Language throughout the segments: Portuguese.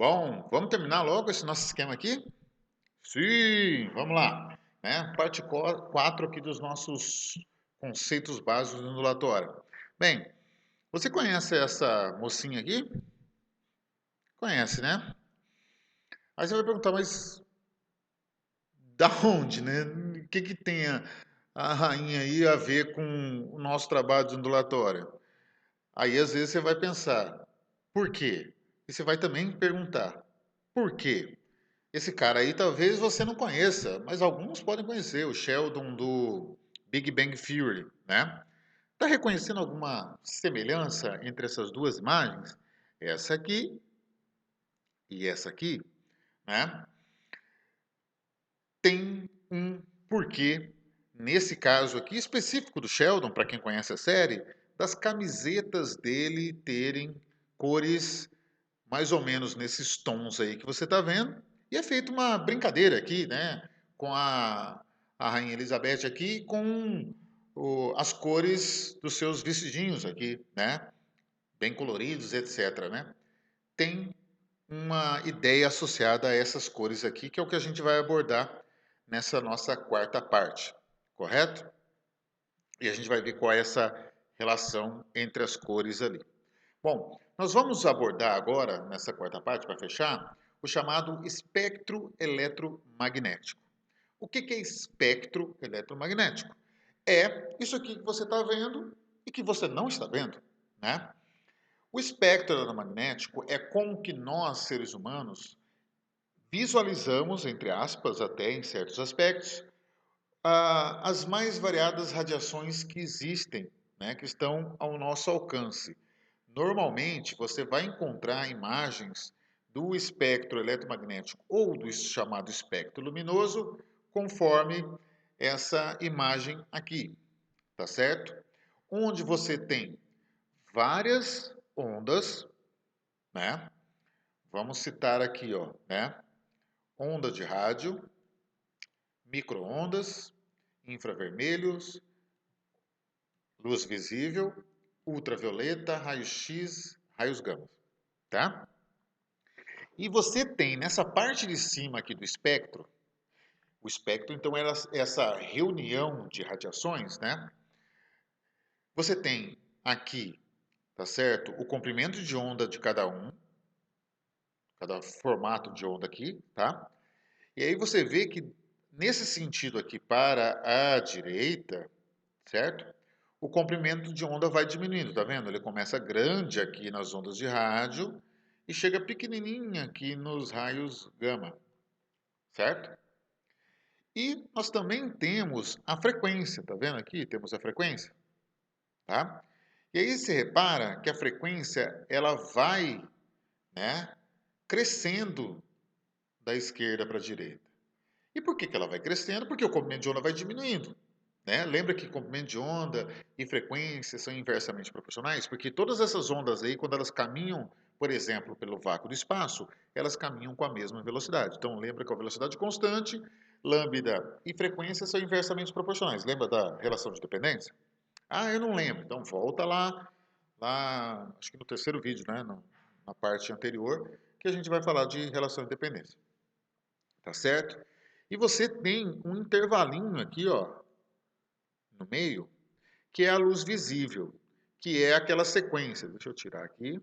Bom, vamos terminar logo esse nosso esquema aqui? Sim, vamos lá. Né? Parte 4 aqui dos nossos conceitos básicos do ondulatório. Bem, você conhece essa mocinha aqui? Conhece, né? Aí você vai perguntar, mas da onde, né? O que tem a rainha aí a ver com o nosso trabalho de ondulatório? Aí às vezes você vai pensar, por quê? E você vai também perguntar, por quê? Esse cara aí talvez você não conheça, mas alguns podem conhecer, o Sheldon do Big Bang Theory, né? Está reconhecendo alguma semelhança entre essas duas imagens? Essa aqui e essa aqui, né? Tem um porquê, nesse caso aqui específico do Sheldon, para quem conhece a série, das camisetas dele terem cores mais ou menos nesses tons aí que você está vendo. E é feita uma brincadeira aqui, né? Com a Rainha Elizabeth aqui, com as cores dos seus vestidinhos aqui, né? Bem coloridos, etc, né? Tem uma ideia associada a essas cores aqui, que é o que a gente vai abordar nessa nossa quarta parte, correto? E a gente vai ver qual é essa relação entre as cores ali. Bom, nós vamos abordar agora, nessa quarta parte, para fechar, o chamado espectro eletromagnético. O que é espectro eletromagnético? É isso aqui que você está vendo e que você não está vendo, né? O espectro eletromagnético é como que nós, seres humanos, visualizamos, entre aspas, até em certos aspectos, as mais variadas radiações que existem, né, que estão ao nosso alcance. Normalmente, você vai encontrar imagens do espectro eletromagnético ou do chamado espectro luminoso, conforme essa imagem aqui, tá certo? Onde você tem várias ondas, né? Vamos citar aqui, ó, né? Onda de rádio, microondas, infravermelhos, luz visível, ultravioleta, raio-x, raios gama, tá? E você tem nessa parte de cima aqui do espectro, o espectro então era essa reunião de radiações, né? Você tem aqui, tá certo? O comprimento de onda de cada um, cada formato de onda aqui, tá? E aí você vê que nesse sentido aqui para a direita, certo? O comprimento de onda vai diminuindo, tá vendo? Ele começa grande aqui nas ondas de rádio e chega pequenininha aqui nos raios gama, certo? E nós também temos a frequência, tá vendo aqui? Temos a frequência, tá? E aí você repara que a frequência ela vai, né, crescendo da esquerda para a direita. E por que ela vai crescendo? Porque o comprimento de onda vai diminuindo. Né? Lembra que comprimento de onda e frequência são inversamente proporcionais? Porque todas essas ondas aí, quando elas caminham, por exemplo, pelo vácuo do espaço, elas caminham com a mesma velocidade. Então, lembra que a velocidade constante, lambda e frequência são inversamente proporcionais. Lembra da relação de dependência? Ah, eu não lembro. Então, volta lá, acho que no terceiro vídeo, né? Na parte anterior, que a gente vai falar de relação de dependência. Tá certo? E você tem um intervalinho aqui, ó, no meio, que é a luz visível, que é aquela sequência. Deixa eu tirar aqui.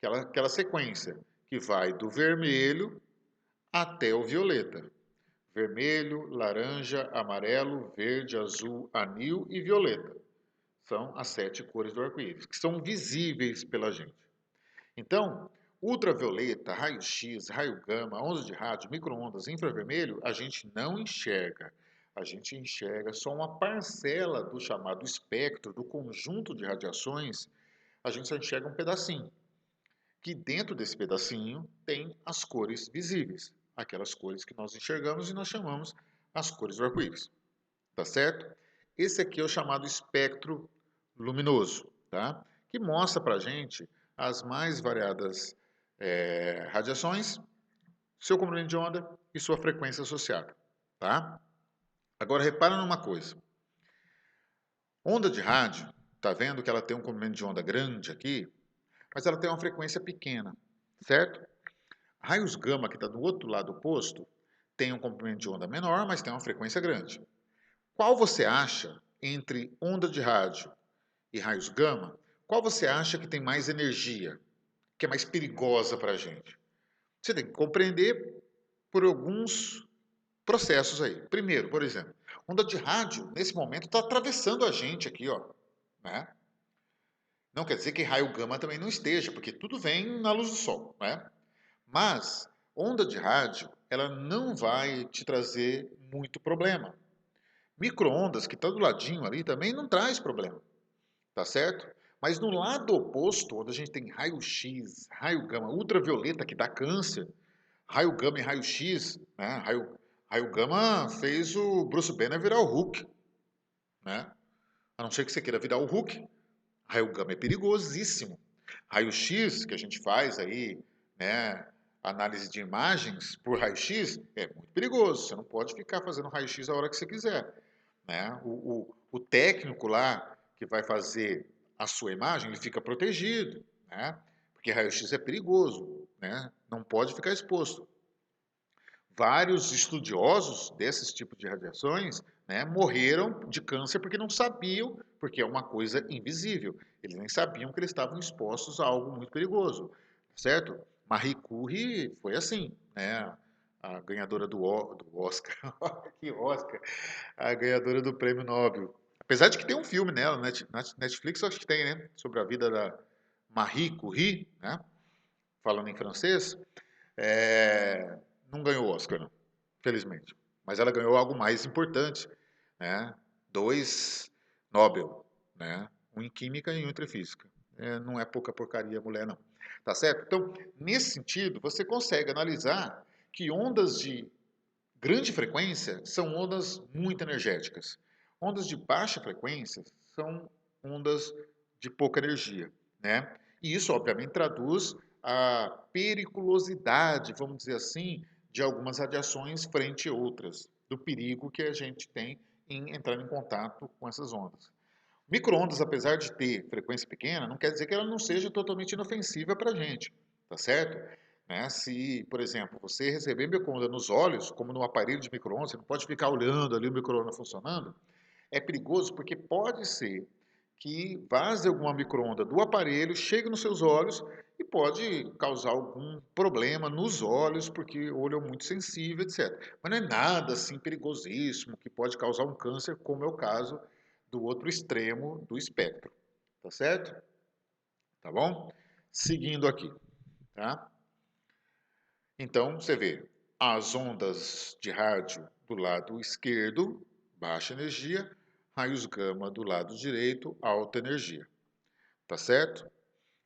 Aquela sequência que vai do vermelho até o violeta. Vermelho, laranja, amarelo, verde, azul, anil e violeta. São as 7 cores do arco-íris, que são visíveis pela gente. Então, ultravioleta, raio-x, raio gama, ondas de rádio, microondas, infravermelho, a gente não enxerga. A gente enxerga só uma parcela do chamado espectro, do conjunto de radiações, a gente só enxerga um pedacinho. Que dentro desse pedacinho tem as cores visíveis, aquelas cores que nós enxergamos e nós chamamos as cores do arco-íris. Tá certo? Esse aqui é o chamado espectro luminoso, tá? Que mostra para a gente as mais variadas radiações, seu comprimento de onda e sua frequência associada, tá? Agora repara numa coisa. Onda de rádio, tá vendo que ela tem um comprimento de onda grande aqui, mas ela tem uma frequência pequena, certo? Raios gama, que está do outro lado oposto, tem um comprimento de onda menor, mas tem uma frequência grande. Qual você acha, entre onda de rádio e raios gama, qual você acha que tem mais energia, que é mais perigosa para a gente? Você tem que compreender por alguns processos aí. Primeiro, por exemplo, onda de rádio, nesse momento, está atravessando a gente aqui, ó, né? Não quer dizer que raio gama também não esteja, porque tudo vem na luz do sol, né? Mas onda de rádio, ela não vai te trazer muito problema. Micro-ondas, que está do ladinho ali, também não traz problema, tá certo? Mas no lado oposto, onde a gente tem raio-x, raio gama, ultravioleta, que dá câncer, raio gama e raio-x, né? Raio gama fez o Bruce Banner virar o Hulk, né? A não ser que você queira virar o Hulk, raio gama é perigosíssimo. Raio-x, que a gente faz aí, né? Análise de imagens por raio-x, é muito perigoso. Você não pode ficar fazendo raio-x a hora que você quiser, né? O técnico lá que vai fazer a sua imagem, ele fica protegido, né? Porque raio-x é perigoso, né? Não pode ficar exposto. Vários estudiosos desses tipos de radiações, né, morreram de câncer porque não sabiam, porque é uma coisa invisível. Eles nem sabiam que eles estavam expostos a algo muito perigoso, certo? Marie Curie foi assim, né? A ganhadora do Oscar, que Oscar, a ganhadora do prêmio Nobel. Apesar de que tem um filme nela, na Netflix, eu acho que tem, né? Sobre a vida da Marie Curie, né? Falando em francês, é, não ganhou o Oscar, não, felizmente. Mas ela ganhou algo mais importante, né? Dois Nobel, né? Um em Química e um em Física. Não é pouca porcaria mulher, não. Tá certo? Então, nesse sentido, você consegue analisar que ondas de grande frequência são ondas muito energéticas. Ondas de baixa frequência são ondas de pouca energia, né? E isso, obviamente, traduz a periculosidade, vamos dizer assim, de algumas radiações frente a outras, do perigo que a gente tem em entrar em contato com essas ondas. Microondas, apesar de ter frequência pequena, não quer dizer que ela não seja totalmente inofensiva para a gente, tá certo? Né? Se, por exemplo, você receber microondas nos olhos, como no aparelho de microondas, você não pode ficar olhando ali o microondas funcionando, é perigoso porque pode ser que vaze alguma microonda do aparelho, chegue nos seus olhos e pode causar algum problema nos olhos, porque o olho é muito sensível, etc. Mas não é nada assim perigosíssimo que pode causar um câncer, como é o caso do outro extremo do espectro, tá certo? Tá bom? Seguindo aqui, tá? Então, você vê as ondas de rádio do lado esquerdo, baixa energia, raios gama do lado direito, alta energia, tá certo?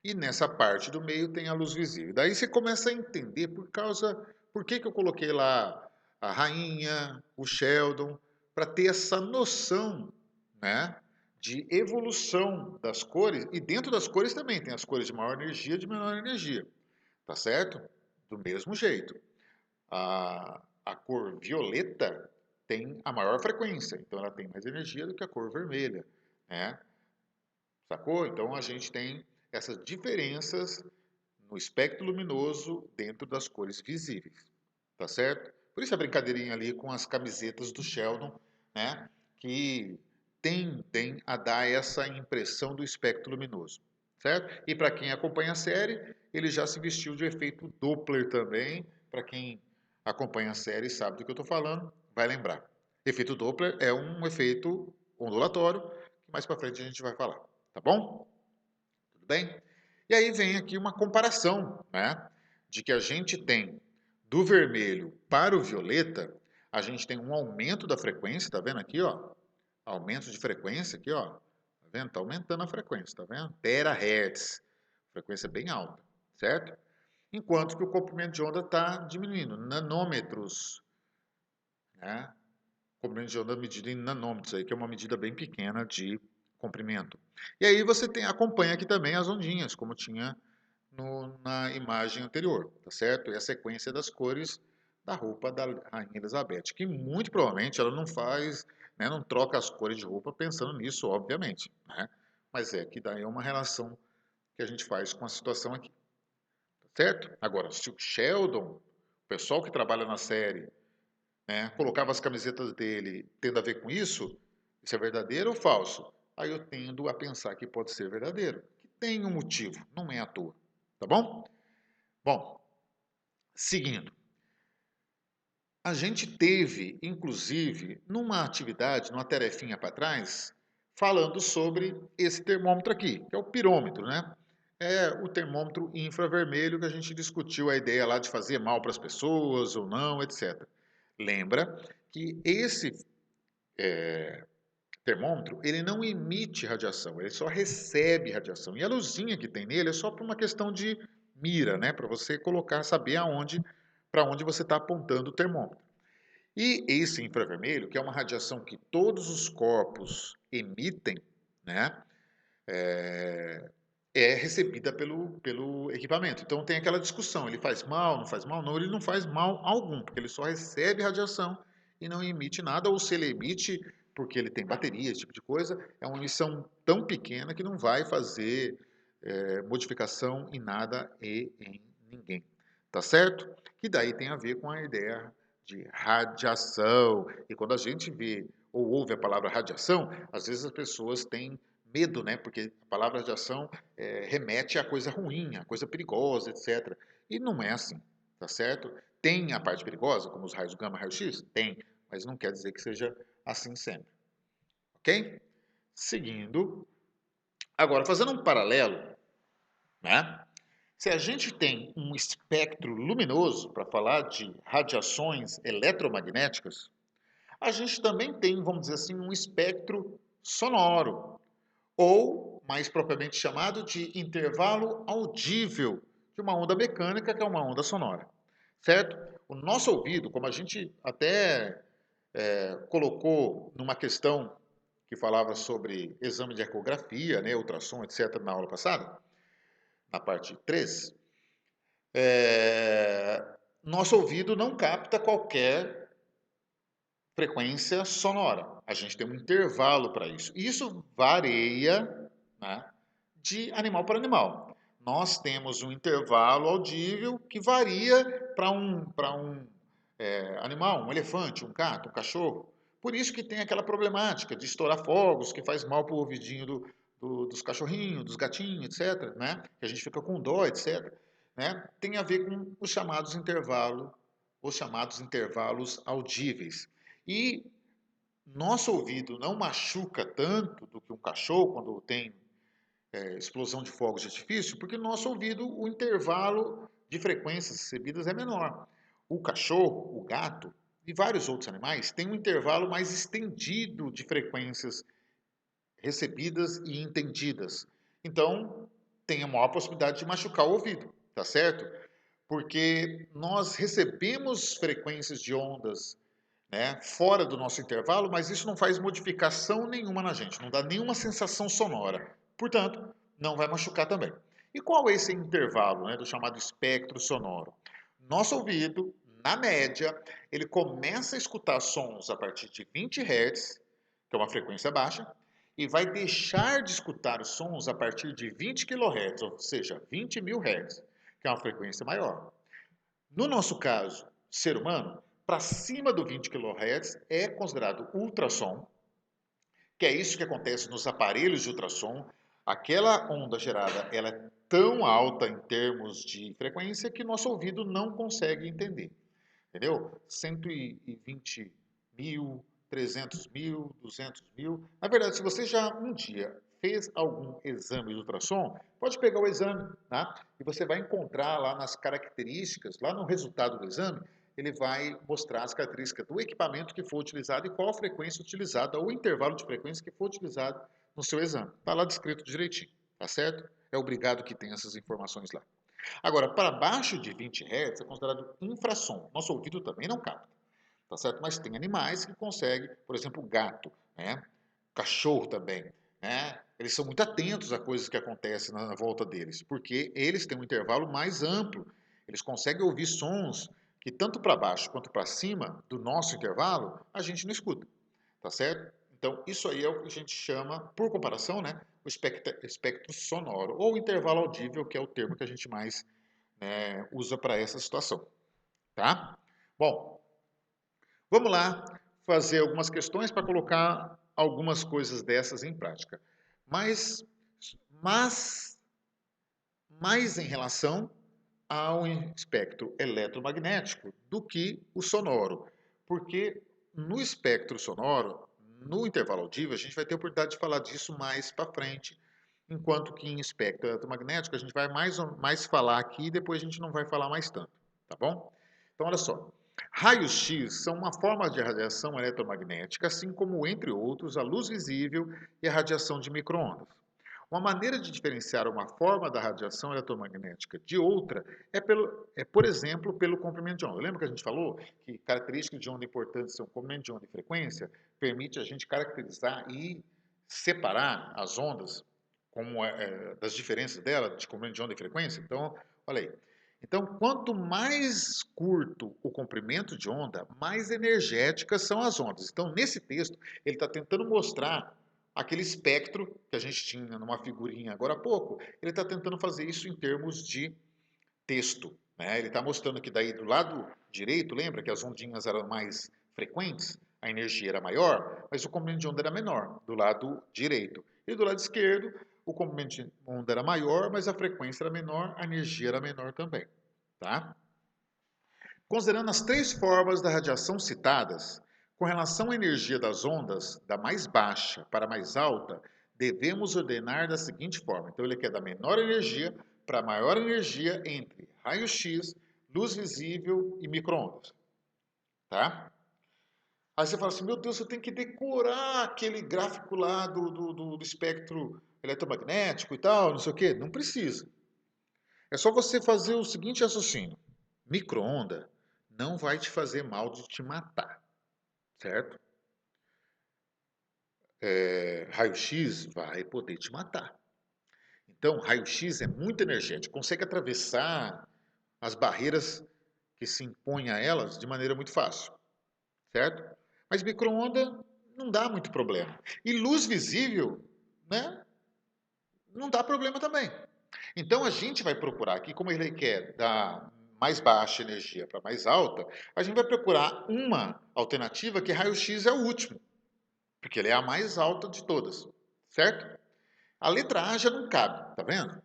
E nessa parte do meio tem a luz visível. Daí você começa a entender por que eu coloquei lá a rainha, o Sheldon, para ter essa noção, né, de evolução das cores. E dentro das cores também tem as cores de maior energia e de menor energia, tá certo? Do mesmo jeito. A cor violeta tem a maior frequência, então ela tem mais energia do que a cor vermelha, né? Sacou? Então a gente tem essas diferenças no espectro luminoso dentro das cores visíveis, tá certo? Por isso a brincadeirinha ali com as camisetas do Sheldon, né? Que tendem a dar essa impressão do espectro luminoso, certo? E para quem acompanha a série, ele já se vestiu de efeito Doppler também. Para quem acompanha a série e sabe do que eu estou falando, vai lembrar. Efeito Doppler é um efeito ondulatório que mais para frente a gente vai falar, tá bom? Tudo bem? E aí vem aqui uma comparação, né? De que a gente tem do vermelho para o violeta, a gente tem um aumento da frequência, tá vendo aqui, ó? Aumento de frequência aqui, ó. Tá vendo? Tá aumentando a frequência, tá vendo? Terahertz. Frequência bem alta, certo? Enquanto que o comprimento de onda está diminuindo, nanômetros, né? Comprimento de onda medido em nanômetros, aí, que é uma medida bem pequena de comprimento. E aí você acompanha aqui também as ondinhas, como tinha na imagem anterior, tá certo? E a sequência das cores da roupa da Rainha Elizabeth, que muito provavelmente ela não faz, né, não troca as cores de roupa pensando nisso, obviamente, né? Mas é que daí é uma relação que a gente faz com a situação aqui, tá certo? Agora, se o Sheldon, o pessoal que trabalha na série, né, colocava as camisetas dele tendo a ver com isso é verdadeiro ou falso? Aí eu tendo a pensar que pode ser verdadeiro, que tem um motivo, não é à toa, tá bom? Bom, seguindo. A gente teve, inclusive, numa atividade, numa tarefinha para trás, falando sobre esse termômetro aqui, que é o pirômetro, né? É o termômetro infravermelho que a gente discutiu a ideia lá de fazer mal para as pessoas ou não, etc. Lembra que esse termômetro, ele não emite radiação, ele só recebe radiação. E a luzinha que tem nele é só para uma questão de mira, né? Para você colocar, saber aonde, para onde você está apontando o termômetro. E esse infravermelho, que é uma radiação que todos os corpos emitem, né, é recebida pelo equipamento. Então tem aquela discussão, ele faz mal, não faz mal? Não, ele não faz mal algum, porque ele só recebe radiação e não emite nada, ou se ele emite, porque ele tem bateria, esse tipo de coisa, é uma emissão tão pequena que não vai fazer modificação em nada e em ninguém. Tá certo? Que daí tem a ver com a ideia de radiação. E quando a gente vê ou ouve a palavra radiação, às vezes as pessoas têm medo, né? Porque a palavra radiação remete a coisa ruim, a coisa perigosa, etc. E não é assim, tá certo? Tem a parte perigosa, como os raios gama, raio-x? Tem, mas não quer dizer que seja assim sempre, ok? Seguindo, agora fazendo um paralelo, né? Se a gente tem um espectro luminoso para falar de radiações eletromagnéticas, a gente também tem, vamos dizer assim, um espectro sonoro, ou, mais propriamente chamado, de intervalo audível de uma onda mecânica, que é uma onda sonora. Certo? O nosso ouvido, como a gente até colocou numa questão que falava sobre exame de ecografia, né, ultrassom, etc., na aula passada, na parte 3, nosso ouvido não capta qualquer frequência sonora. A gente tem um intervalo para isso. E isso varia, né, de animal para animal. Nós temos um intervalo audível que varia para um animal, um elefante, um gato, um cachorro. Por isso que tem aquela problemática de estourar fogos, que faz mal para o ouvidinho dos cachorrinhos, dos gatinhos, etc. Né? Que a gente fica com dó, etc. Né? Tem a ver com os chamados intervalos audíveis. E nosso ouvido não machuca tanto do que um cachorro quando tem explosão de fogos de artifício, porque no nosso ouvido o intervalo de frequências recebidas é menor. O cachorro, o gato e vários outros animais têm um intervalo mais estendido de frequências recebidas e entendidas. Então, tem a maior possibilidade de machucar o ouvido, tá certo? Porque nós recebemos frequências de ondas, né, fora do nosso intervalo, mas isso não faz modificação nenhuma na gente, não dá nenhuma sensação sonora. Portanto, não vai machucar também. E qual é esse intervalo, né, do chamado espectro sonoro? Nosso ouvido, na média, ele começa a escutar sons a partir de 20 Hz, que é uma frequência baixa, e vai deixar de escutar os sons a partir de 20 kHz, ou seja, 20 mil Hz, que é uma frequência maior. No nosso caso, ser humano, para cima do 20 kHz é considerado ultrassom, que é isso que acontece nos aparelhos de ultrassom. Aquela onda gerada ela é tão alta em termos de frequência que nosso ouvido não consegue entender. Entendeu? 120 mil, 300 mil, 200 mil. Na verdade, se você já um dia fez algum exame de ultrassom, pode pegar o exame, tá? E você vai encontrar lá nas características, lá no resultado do exame, ele vai mostrar as características do equipamento que for utilizado e qual a frequência utilizada, ou o intervalo de frequência que for utilizado no seu exame. Está lá descrito direitinho, tá certo? É obrigado que tenha essas informações lá. Agora, para baixo de 20 Hz é considerado infrassom. Nosso ouvido também não capta, tá certo? Mas tem animais que conseguem, por exemplo, o gato, né? Cachorro também, né? Eles são muito atentos a coisas que acontecem na volta deles, porque eles têm um intervalo mais amplo. Eles conseguem ouvir sons que tanto para baixo quanto para cima do nosso intervalo a gente não escuta, tá certo? Então, isso aí é o que a gente chama, por comparação, né, o espectro sonoro, ou intervalo audível, que é o termo que a gente mais usa para essa situação, tá? Bom, vamos lá fazer algumas questões para colocar algumas coisas dessas em prática. Mas, mas mais em relação ao espectro eletromagnético do que o sonoro, porque no espectro sonoro, no intervalo audível, a gente vai ter a oportunidade de falar disso mais para frente, enquanto que em espectro eletromagnético a gente vai mais falar aqui e depois a gente não vai falar mais tanto, tá bom? Então, olha só. Raios-X são uma forma de radiação eletromagnética, assim como, entre outros, a luz visível e a radiação de micro-ondas. Uma maneira de diferenciar uma forma da radiação eletromagnética de outra por exemplo, pelo comprimento de onda. Lembra que a gente falou que características de onda importantes são comprimento de onda e frequência? Permite a gente caracterizar e separar as ondas como das diferenças dela, de comprimento de onda e frequência? Então, olha aí. Então, quanto mais curto o comprimento de onda, mais energéticas são as ondas. Então, nesse texto, ele está tentando mostrar aquele espectro que a gente tinha numa figurinha agora há pouco, ele está tentando fazer isso em termos de texto. Né? Ele está mostrando que daí do lado direito, lembra que as ondinhas eram mais frequentes, a energia era maior, mas o comprimento de onda era menor, do lado direito. E do lado esquerdo, o comprimento de onda era maior, mas a frequência era menor, a energia era menor também. Tá? Considerando as três formas da radiação citadas, com relação à energia das ondas, da mais baixa para a mais alta, devemos ordenar da seguinte forma. Então, ele quer da menor energia para a maior energia entre raio-x, luz visível e micro-ondas. Tá? Aí você fala assim, meu Deus, eu tenho que decorar aquele gráfico lá do espectro eletromagnético e tal, não sei o quê. Não precisa. É só você fazer o seguinte raciocínio. Micro-onda não vai te fazer mal de te matar, certo? Raio-X vai poder te matar. Então, raio-X é muito energético, consegue atravessar as barreiras que se impõem a elas de maneira muito fácil, certo? Mas micro-onda não dá muito problema. E luz visível, né? Não dá problema também. Então a gente vai procurar aqui, como ele quer da mais baixa energia para mais alta, a gente vai procurar uma alternativa que raio-x é o último, porque ele é a mais alta de todas, certo? A letra A já não cabe, tá vendo?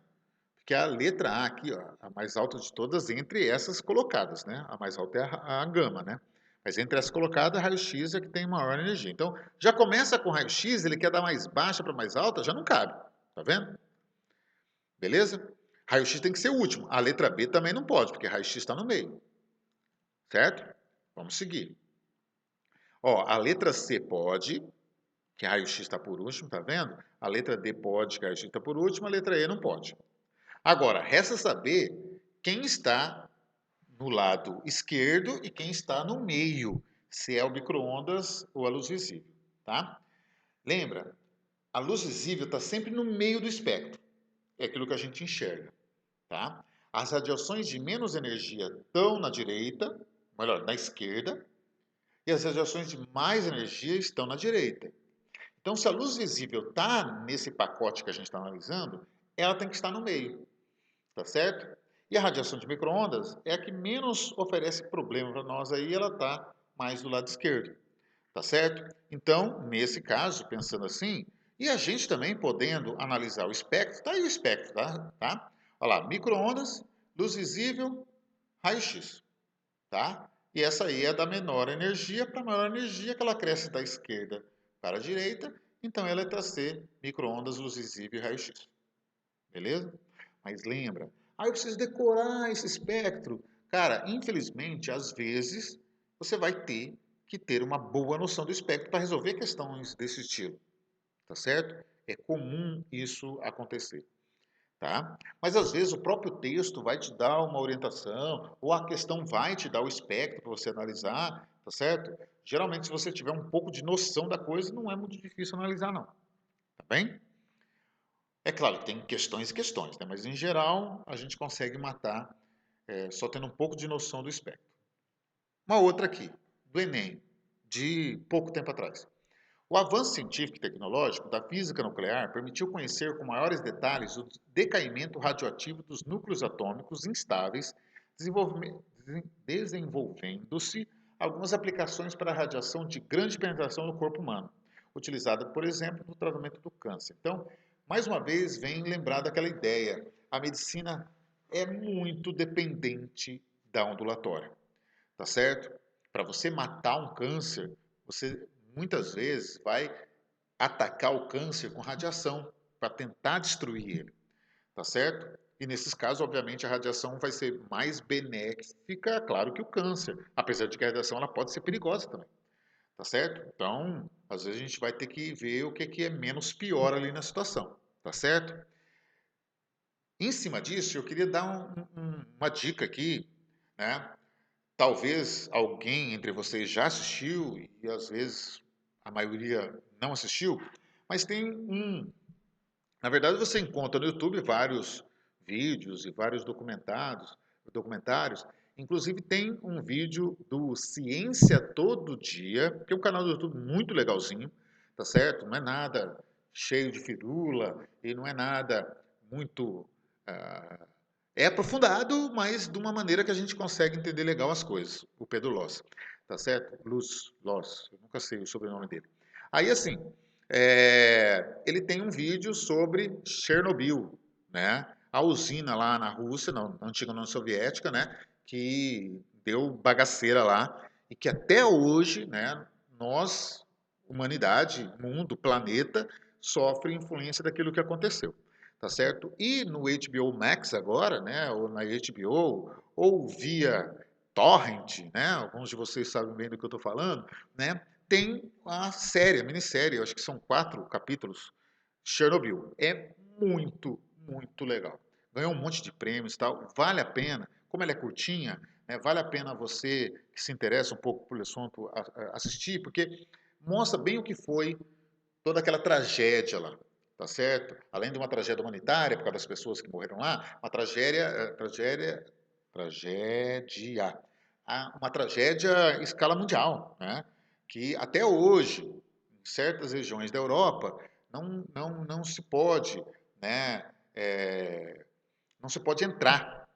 Porque a letra A aqui, ó, a mais alta de todas entre essas colocadas, né? A mais alta é a gama, né? Mas entre essas colocadas, raio-x é que tem maior energia. Então, já começa com raio-x, ele quer dar mais baixa para mais alta, já não cabe, tá vendo? Beleza? Raio-x tem que ser o último. A letra B também não pode, porque raio-x está no meio. Certo? Vamos seguir. Ó, a letra C pode, que raio-x está por último, tá vendo? A letra D pode, que raio-x está por último, a letra E não pode. Agora, resta saber quem está no lado esquerdo e quem está no meio, se é o micro-ondas ou a luz visível, tá? Lembra, a luz visível está sempre no meio do espectro. É aquilo que a gente enxerga. Tá? As radiações de menos energia estão na direita, melhor, na esquerda, e as radiações de mais energia estão na direita. Então, se a luz visível está nesse pacote que a gente está analisando, ela tem que estar no meio, tá certo? E a radiação de micro-ondas é a que menos oferece problema para nós aí, ela está mais do lado esquerdo, tá certo? Então, nesse caso, pensando assim, e a gente também podendo analisar o espectro, tá aí o espectro, tá? Olha lá, micro-ondas, luz visível, raio-x, tá? E essa aí é da menor energia para a maior energia, que ela cresce da esquerda para a direita, então ela é letra C, micro-ondas, luz visível e raio-x. Beleza? Mas lembra, eu preciso decorar esse espectro. Cara, infelizmente, às vezes, você vai ter que ter uma boa noção do espectro para resolver questões desse estilo, tá certo? É comum isso acontecer, tá? Mas às vezes o próprio texto vai te dar uma orientação, ou a questão vai te dar o espectro para você analisar, tá certo? Geralmente, se você tiver um pouco de noção da coisa, não é muito difícil analisar, não. Tá bem? É claro que tem questões e questões, né? Mas em geral a gente consegue matar só tendo um pouco de noção do espectro. Uma outra aqui, do Enem, de pouco tempo atrás. O avanço científico e tecnológico da física nuclear permitiu conhecer com maiores detalhes o decaimento radioativo dos núcleos atômicos instáveis, desenvolvendo-se algumas aplicações para a radiação de grande penetração no corpo humano, utilizada, por exemplo, no tratamento do câncer. Então, mais uma vez, vem lembrar daquela ideia: a medicina é muito dependente da ondulatória, tá certo? Para você matar um câncer, você muitas vezes vai atacar o câncer com radiação para tentar destruir ele, tá certo? E nesses casos, obviamente, a radiação vai ser mais benéfica, claro, que o câncer, apesar de que a radiação ela pode ser perigosa também, tá certo? Então, às vezes a gente vai ter que ver o que é menos pior ali na situação, tá certo? Em cima disso, eu queria dar uma dica aqui, né? Talvez alguém entre vocês já assistiu e às vezes a maioria não assistiu, mas tem na verdade você encontra no YouTube vários vídeos e vários documentários, inclusive tem um vídeo do Ciência Todo Dia, que é um canal do YouTube muito legalzinho, tá certo? Não é nada cheio de firula e não é nada muito ah, é aprofundado, mas de uma maneira que a gente consegue entender legal as coisas. O Pedro Loss, tá certo? Luz Loss, eu nunca sei o sobrenome dele. Aí, assim, ele tem um vídeo sobre Chernobyl, né? A usina lá na Rússia, na antiga União Soviética, né? Que deu bagaceira lá e que até hoje, né? Nós, humanidade, mundo, planeta, sofre influência daquilo que aconteceu, tá certo? E no HBO Max agora, né, ou na HBO, ou via Torrent, né, alguns de vocês sabem bem do que eu estou falando, né, tem a série, a minissérie, eu acho que são 4 capítulos, Chernobyl. É muito, muito legal. Ganhou um monte de prêmios e tal, vale a pena, como ela é curtinha, né, vale a pena você que se interessa um pouco por assunto assistir, porque mostra bem o que foi toda aquela tragédia lá, tá certo? Além de uma tragédia humanitária, por causa das pessoas que morreram lá, uma uma tragédia em escala mundial, né? Que até hoje, em certas regiões da Europa, não se pode, né? Não se pode entrar.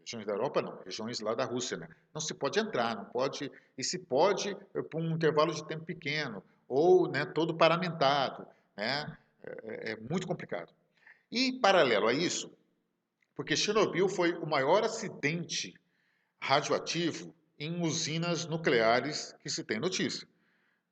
Regiões da Europa não, regiões lá da Rússia, né? Não se pode entrar, não pode, e se pode por um intervalo de tempo pequeno, ou né, todo paramentado, né? É muito complicado. E paralelo a isso, porque Chernobyl foi o maior acidente radioativo em usinas nucleares que se tem notícia,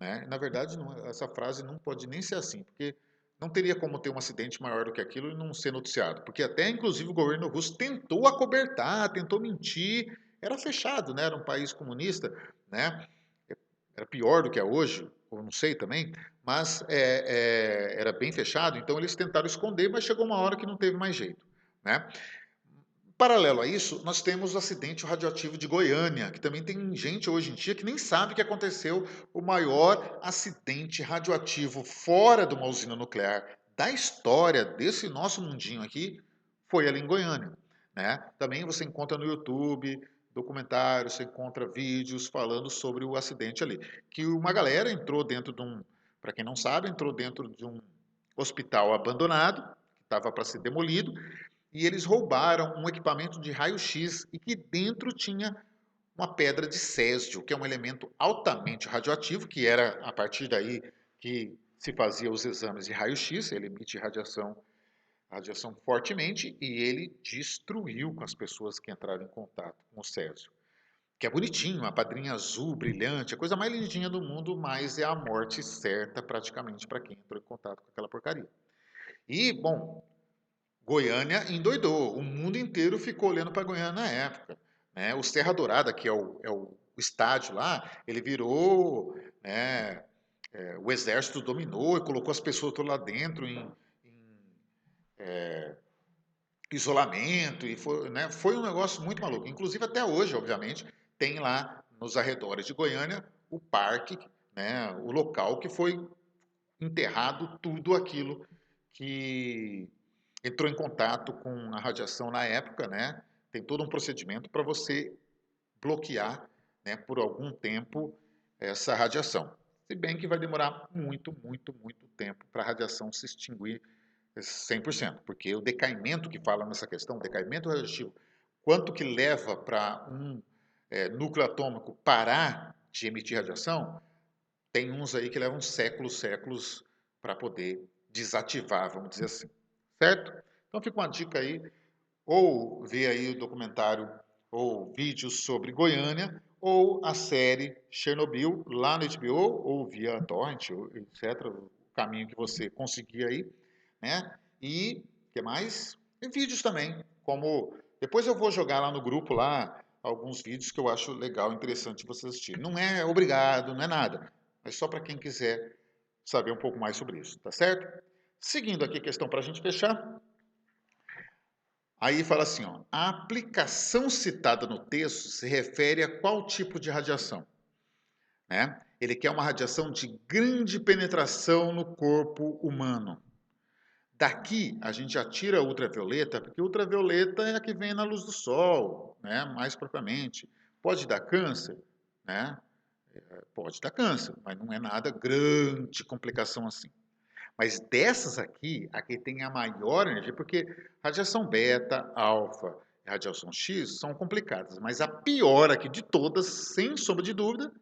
né? Na verdade, essa frase não pode nem ser assim, porque não teria como ter um acidente maior do que aquilo e não ser noticiado, porque até inclusive o governo russo tentou acobertar, tentou mentir, era fechado, né? Era um país comunista, né? Era pior do que é hoje, ou não sei também, mas era bem fechado, então eles tentaram esconder, mas chegou uma hora que não teve mais jeito, né? Paralelo a isso, nós temos o acidente radioativo de Goiânia, que também tem gente hoje em dia que nem sabe que aconteceu o maior acidente radioativo fora de uma usina nuclear da história desse nosso mundinho aqui, foi ali em Goiânia, né? Também você encontra no YouTube documentários, você encontra vídeos falando sobre o acidente ali, que uma galera entrou dentro de para quem não sabe, entrou dentro de um hospital abandonado, que estava para ser demolido, e eles roubaram um equipamento de raio-x e que dentro tinha uma pedra de césio, que é um elemento altamente radioativo, que era a partir daí que se fazia os exames de raio-x, ele emite radiação fortemente, e ele destruiu com as pessoas que entraram em contato com o césio. Que é bonitinho, uma pedrinha azul, brilhante, a coisa mais lindinha do mundo, mas é a morte certa praticamente para quem entrou em contato com aquela porcaria. E, bom, Goiânia endoidou, o mundo inteiro ficou olhando para Goiânia na época, né? O Serra Dourada, que é o estádio lá, ele virou, né, o exército dominou e colocou as pessoas todas lá dentro em isolamento, e foi, né, foi um negócio muito maluco. Inclusive até hoje, obviamente, tem lá nos arredores de Goiânia o parque, né, o local que foi enterrado tudo aquilo que entrou em contato com a radiação na época, né? Tem todo um procedimento para você bloquear, né, por algum tempo essa radiação. Se bem que vai demorar muito, muito, muito tempo para a radiação se extinguir 100%, porque o decaimento que fala nessa questão, o decaimento radioativo, quanto que leva para um núcleo atômico parar de emitir radiação, tem uns aí que levam séculos, séculos para poder desativar, vamos dizer assim. Certo? Então fica uma dica aí, ou ver aí o documentário ou vídeos sobre Goiânia, ou a série Chernobyl lá no HBO, ou via torrent, etc., o caminho que você conseguir aí, né? E, o que mais? E vídeos também, como, depois eu vou jogar lá no grupo lá, alguns vídeos que eu acho legal, interessante você assistir. Não é obrigado, não é nada, mas só para quem quiser saber um pouco mais sobre isso, tá certo? Seguindo aqui a questão para a gente fechar, aí fala assim, ó, a aplicação citada no texto se refere a qual tipo de radiação? Né? Ele quer uma radiação de grande penetração no corpo humano. Daqui a gente já tira a ultravioleta, porque ultravioleta é a que vem na luz do sol, né? Mais propriamente. Pode dar câncer, né? Pode dar câncer, mas não é nada grande complicação assim. Mas dessas aqui, a que tem a maior energia, porque radiação beta, alfa e radiação X são complicadas, mas a pior aqui de todas, sem sombra de dúvida,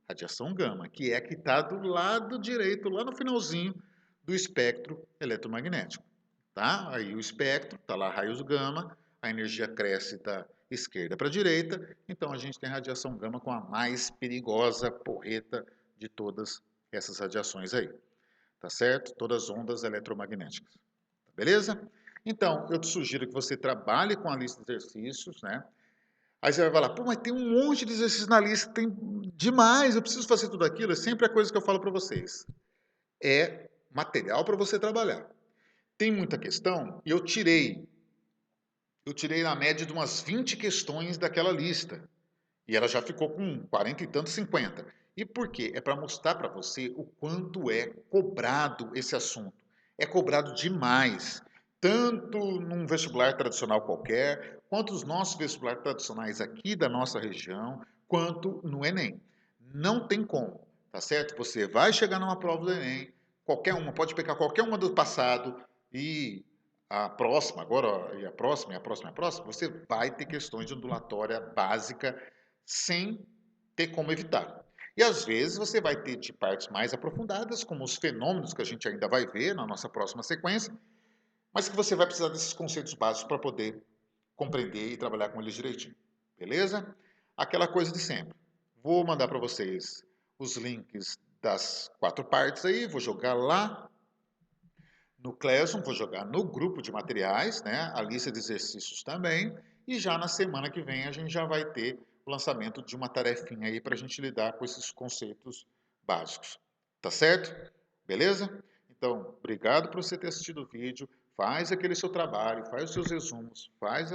radiação gama, que é a que está do lado direito, lá no finalzinho do espectro eletromagnético. Tá? Aí o espectro, está lá raios gama, a energia cresce da esquerda para a direita, então a gente tem radiação gama com a mais perigosa porreta de todas essas radiações aí. Tá certo? Todas as ondas eletromagnéticas. Beleza? Então, eu te sugiro que você trabalhe com a lista de exercícios, né? Aí você vai falar, pô, mas tem um monte de exercícios na lista, tem demais, eu preciso fazer tudo aquilo. É sempre a coisa que eu falo para vocês. É material para você trabalhar. Tem muita questão e eu tirei na média de umas 20 questões daquela lista. E ela já ficou com 40 e tantos, 50. E por quê? É para mostrar para você o quanto é cobrado esse assunto. É cobrado demais. Tanto num vestibular tradicional qualquer, quanto os nossos vestibulares tradicionais aqui da nossa região, quanto no Enem. Não tem como, tá certo? Você vai chegar numa prova do Enem, qualquer uma, pode pegar qualquer uma do passado e a próxima, agora, e a próxima, e a próxima, e a próxima, você vai ter questões de ondulatória básica sem ter como evitar. E às vezes você vai ter de partes mais aprofundadas, como os fenômenos que a gente ainda vai ver na nossa próxima sequência, mas que você vai precisar desses conceitos básicos para poder compreender e trabalhar com eles direitinho. Beleza? Aquela coisa de sempre. Vou mandar para vocês os links das 4 partes aí, vou jogar lá no Classroom, vou jogar no grupo de materiais, né? A lista de exercícios também. E já na semana que vem a gente já vai ter o lançamento de uma tarefinha aí para a gente lidar com esses conceitos básicos. Tá certo? Beleza? Então, obrigado por você ter assistido o vídeo. Faz aquele seu trabalho, faz os seus resumos, faz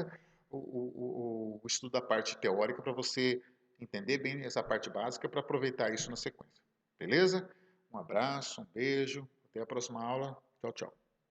o estudo da parte teórica para você entender bem essa parte básica para aproveitar isso na sequência. Beleza? Um abraço, um beijo, até a próxima aula. Tchau, tchau.